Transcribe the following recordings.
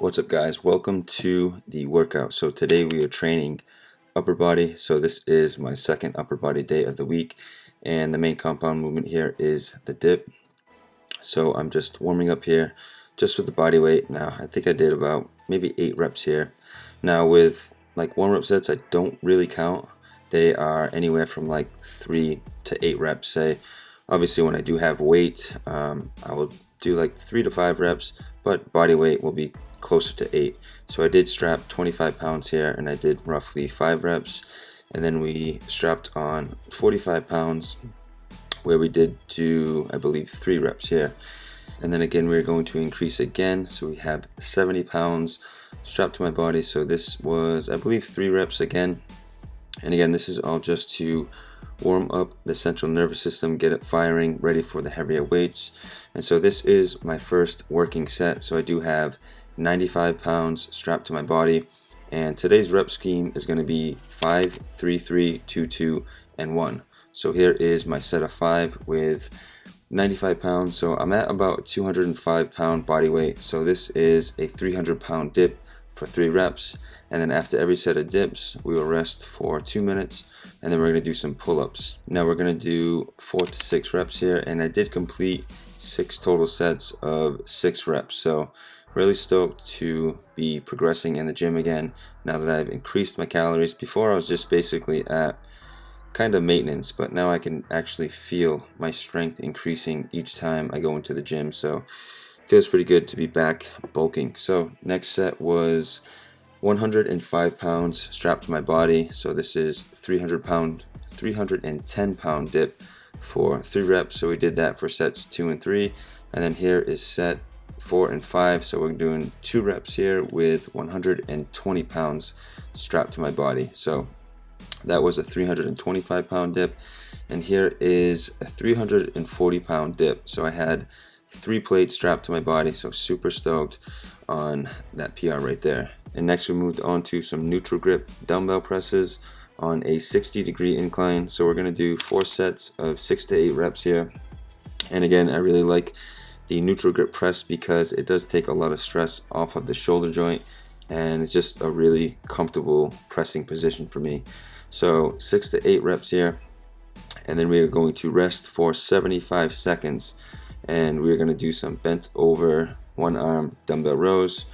What's up, guys? Welcome to the workout. So today we are training upper body. So this is my second upper body day of the week, and the main compound movement here is the dip. So I'm just warming up here just with the body weight. Now I think I did about maybe 8 reps here. Now with like warm-up sets, I don't really count. They are anywhere from like 3 to 8 reps, say. Obviously when I do have weight, I will do like 3 to 5 reps, but body weight will be closer to 8. So I did strap 25 pounds here, and I did roughly 5 reps, and then we strapped on 45 pounds where we did do, I believe, 3 reps here. And then again we're going to increase again, so we have 70 pounds strapped to my body. So this was, I believe, 3 reps again. And again, this is all just to warm up the central nervous system, get it firing, ready for the heavier weights. And so this is my first working set. So I do have 95 pounds strapped to my body, and today's rep scheme is going to be 5, 3, 3, 2, 2, and 1. So here is my set of 5 with 95 pounds. So I'm at about 205 pound body weight. So this is a 300 pound dip for 3 reps, and then after every set of dips we will rest for 2 minutes, and then we're going to do some pull-ups. Now we're going to do 4 to 6 reps here, and I did complete 6 total sets of 6 reps. So really stoked to be progressing in the gym again now that I've increased my calories. Before I was just basically at kind of maintenance, but now I can actually feel my strength increasing each time I go into the gym. So it feels pretty good to be back bulking. So next set was 105 pounds strapped to my body. So this is 310 pound dip for 3 reps. So we did that for sets 2 and 3, and then here is set 4 and 5. So we're doing 2 reps here with 120 pounds strapped to my body. So that was a 325 pound dip, and here is a 340 pound dip. So I had 3 plates strapped to my body, so super stoked on that PR right there. And next we moved on to some neutral grip dumbbell presses on a 60-degree incline. So we're going to do 4 sets of 6 to 8 reps here. And again, I really like the neutral grip press because it does take a lot of stress off of the shoulder joint, and it's just a really comfortable pressing position for me. So 6 to 8 reps here, and then we are going to rest for 75 seconds, and we're going to do some bent over one arm dumbbell rows.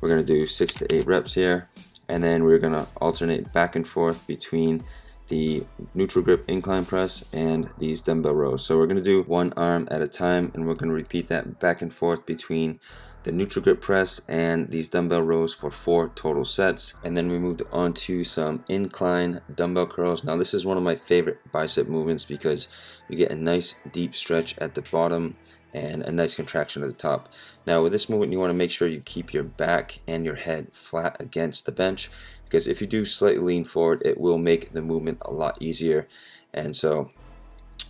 We're going to do 6 to 8 reps here, and then we're going to alternate back and forth between the neutral grip incline press and these dumbbell rows. So we're going to do one arm at a time, and we're going to repeat that back and forth between the neutral grip press and these dumbbell rows for 4 total sets. And then we moved on to some incline dumbbell curls. Now this is one of my favorite bicep movements because you get a nice deep stretch at the bottom and a nice contraction at the top. Now with this movement, you want to make sure you keep your back and your head flat against the bench, because if you do slightly lean forward, it will make the movement a lot easier. And so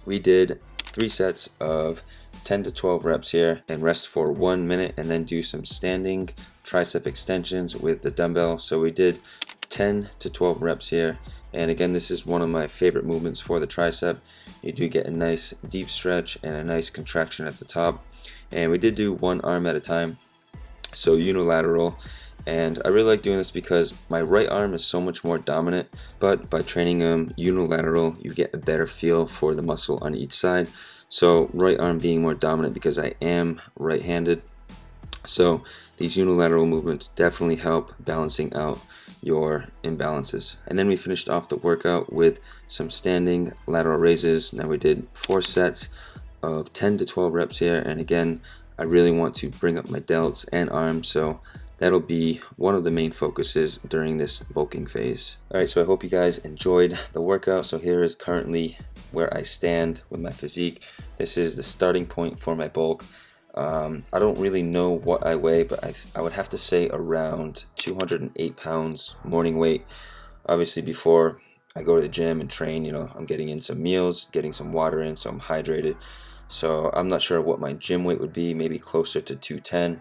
we did 3 sets of 10 to 12 reps here, and rest for 1 minute, and then do some standing tricep extensions with the dumbbell. So we did 10 to 12 reps here, and again, this is one of my favorite movements for the tricep. You do get a nice deep stretch and a nice contraction at the top. And we did do one arm at a time, so unilateral. And I really like doing this because my right arm is so much more dominant, but by training them unilateral, you get a better feel for the muscle on each side. So right arm being more dominant because I am right-handed. So these unilateral movements definitely help balancing out your imbalances. And then we finished off the workout with some standing lateral raises. Now we did 4 sets of 10 to 12 reps here, and again, I really want to bring up my delts and arms, so that'll be one of the main focuses during this bulking phase. Alright, so I hope you guys enjoyed the workout. So here is currently where I stand with my physique. This is the starting point for my bulk. I don't really know what I weigh, but I would have to say around 208 pounds morning weight. Obviously before I go to the gym and train, I'm getting in some meals, getting some water in, so I'm hydrated. So I'm not sure what my gym weight would be, maybe closer to 210.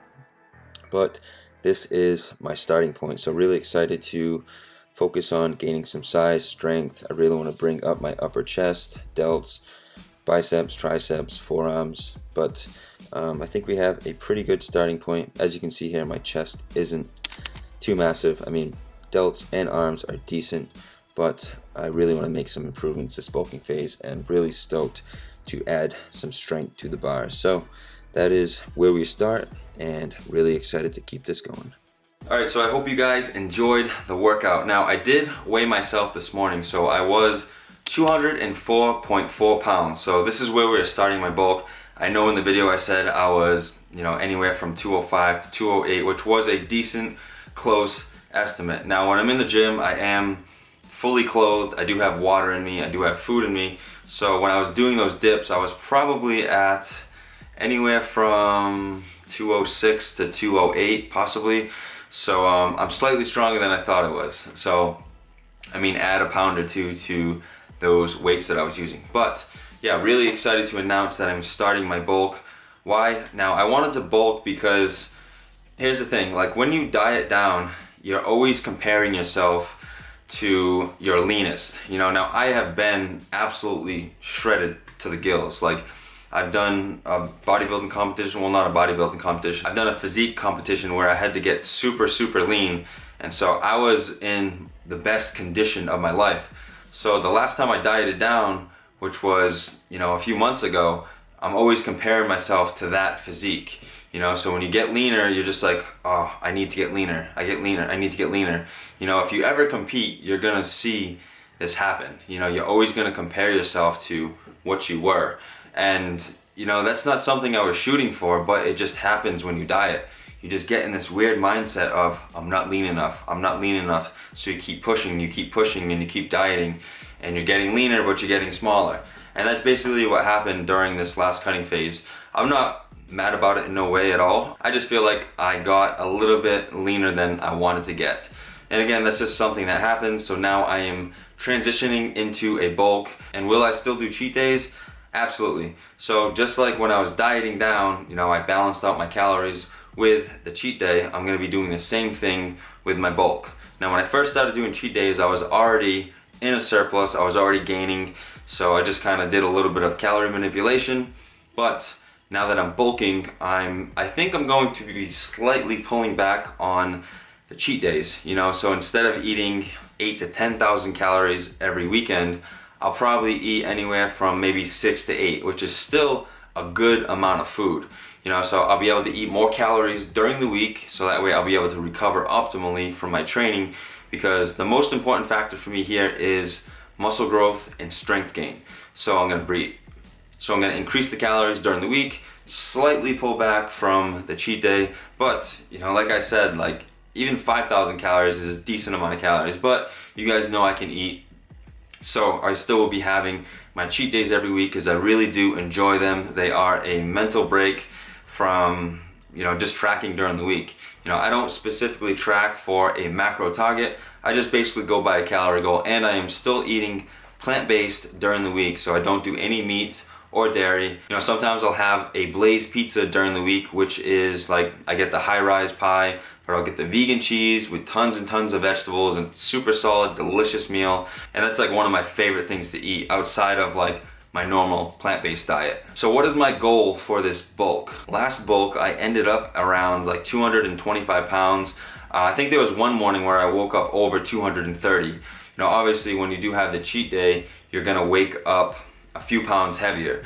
But this is my starting point, so really excited to focus on gaining some size, strength. I really want to bring up my upper chest, delts, biceps, triceps, forearms, but I think we have a pretty good starting point. As you can see here, my chest isn't too massive. I mean, delts and arms are decent, but I really want to make some improvements this bulking phase, and really stoked to add some strength to the bar. So that is where we start, and really excited to keep this going. Alright, so I hope you guys enjoyed the workout. Now, I did weigh myself this morning, so I was 204.4 pounds. So this is where we're starting my bulk. I know in the video I said I was, anywhere from 205 to 208, which was a decent, close estimate. Now, when I'm in the gym, I am fully clothed. I do have water in me. I do have food in me. So when I was doing those dips, I was probably at anywhere from 206 to 208, possibly. So I'm slightly stronger than I thought I was. So, I mean, add a pound or two to those weights that I was using. But yeah, really excited to announce that I'm starting my bulk. Why? Now, I wanted to bulk because here's the thing, like when you diet down, you're always comparing yourself to your leanest. Now I have been absolutely shredded to the gills. Like, I've done a bodybuilding competition, well, not a bodybuilding competition. I've done a physique competition where I had to get super, super lean. And so I was in the best condition of my life. So the last time I dieted down, which was, a few months ago, I'm always comparing myself to that physique. So when you get leaner, you're just like, oh, I need to get leaner. I get leaner, I need to get leaner. If you ever compete, you're gonna see this happen. You're always gonna compare yourself to what you were. And that's not something I was shooting for, but it just happens when you diet. You just get in this weird mindset of, I'm not lean enough, I'm not lean enough. So you keep pushing, and you keep dieting, and you're getting leaner, but you're getting smaller. And that's basically what happened during this last cutting phase. I'm not mad about it in no way at all. I just feel like I got a little bit leaner than I wanted to get. And again, that's just something that happens. So now I am transitioning into a bulk. And will I still do cheat days? Absolutely. So just like when I was dieting down, I balanced out my calories with the cheat day, I'm gonna be doing the same thing with my bulk. Now, when I first started doing cheat days, I was already in a surplus, I was already gaining, so I just kind of did a little bit of calorie manipulation. But now that I'm bulking, I think I'm going to be slightly pulling back on the cheat days. So instead of eating 8 to 10,000 calories every weekend, I'll probably eat anywhere from maybe 6 to 8, which is still a good amount of food. So I'll be able to eat more calories during the week, so that way I'll be able to recover optimally from my training, because the most important factor for me here is muscle growth and strength gain. So I'm gonna increase the calories during the week, slightly pull back from the cheat day, but like I said, like even 5,000 calories is a decent amount of calories, but you guys know I can eat. So I still will be having my cheat days every week because I really do enjoy them. They are a mental break from just tracking during the week. I don't specifically track for a macro target. I just basically go by a calorie goal, and I am still eating plant-based during the week, so I don't do any meat or dairy. Sometimes I'll have a Blaze pizza during the week, which is like, I get the high-rise pie, or I'll get the vegan cheese with tons and tons of vegetables and super solid, delicious meal. And that's like one of my favorite things to eat outside of like my normal plant-based diet. So what is my goal for this bulk? Last bulk, I ended up around like 225 pounds. I think there was one morning where I woke up over 230. Obviously when you do have the cheat day, you're gonna wake up a few pounds heavier.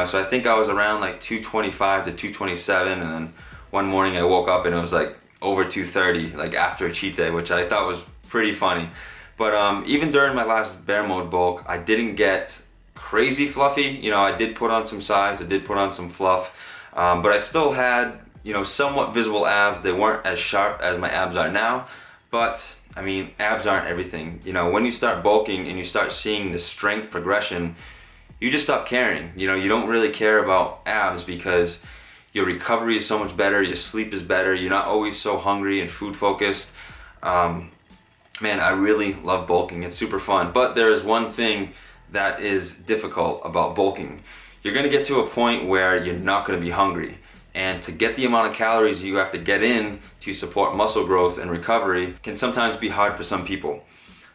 So I think I was around like 225 to 227, and then one morning I woke up and it was like over 230, like after a cheat day, which I thought was pretty funny. But even during my last bear mode bulk, I didn't get crazy fluffy. I did put on some size, I did put on some fluff, but I still had, somewhat visible abs. They weren't as sharp as my abs are now, but I mean, abs aren't everything. When you start bulking and you start seeing the strength progression, you just stop caring. You don't really care about abs because your recovery is so much better, your sleep is better, you're not always so hungry and food focused. Man, I really love bulking, it's super fun. But there is one thing that is difficult about bulking. You're gonna get to a point where you're not gonna be hungry. And to get the amount of calories you have to get in to support muscle growth and recovery can sometimes be hard for some people.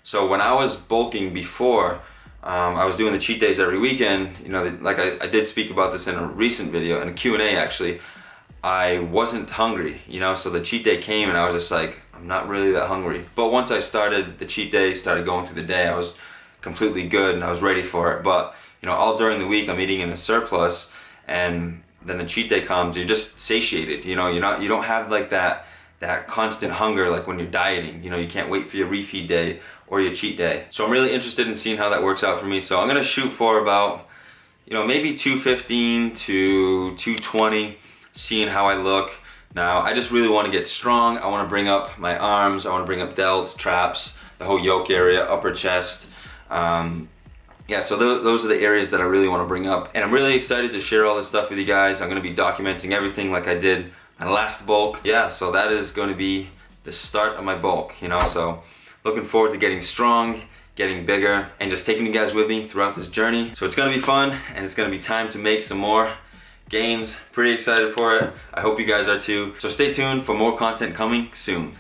So when I was bulking before, I was doing the cheat days every weekend, you know, like I did speak about this in a recent video, in a Q&A actually. I wasn't hungry, you know, so the cheat day came and I was just like, I'm not really that hungry. But once I started the cheat day, started going through the day, I was completely good and I was ready for it. But, you know, all during the week I'm eating in a surplus, and then the cheat day comes, you're just satiated, you know, you don't have like that constant hunger like when you're dieting. You know, you can't wait for your refeed day or your cheat day. So I'm really interested in seeing how that works out for me. So I'm gonna shoot for about, you know, maybe 215 to 220, seeing how I look. Now, I just really wanna get strong. I wanna bring up my arms, I wanna bring up delts, traps, the whole yoke area, upper chest. Yeah, so those are the areas that I really wanna bring up. And I'm really excited to share all this stuff with you guys. I'm gonna be documenting everything like I did my last bulk. Yeah, so that is gonna be the start of my bulk, you know, so looking forward to getting strong, getting bigger, and just taking you guys with me throughout this journey. So it's gonna be fun, and it's gonna be time to make some more gains. Pretty excited for it. I hope you guys are too. So stay tuned for more content coming soon.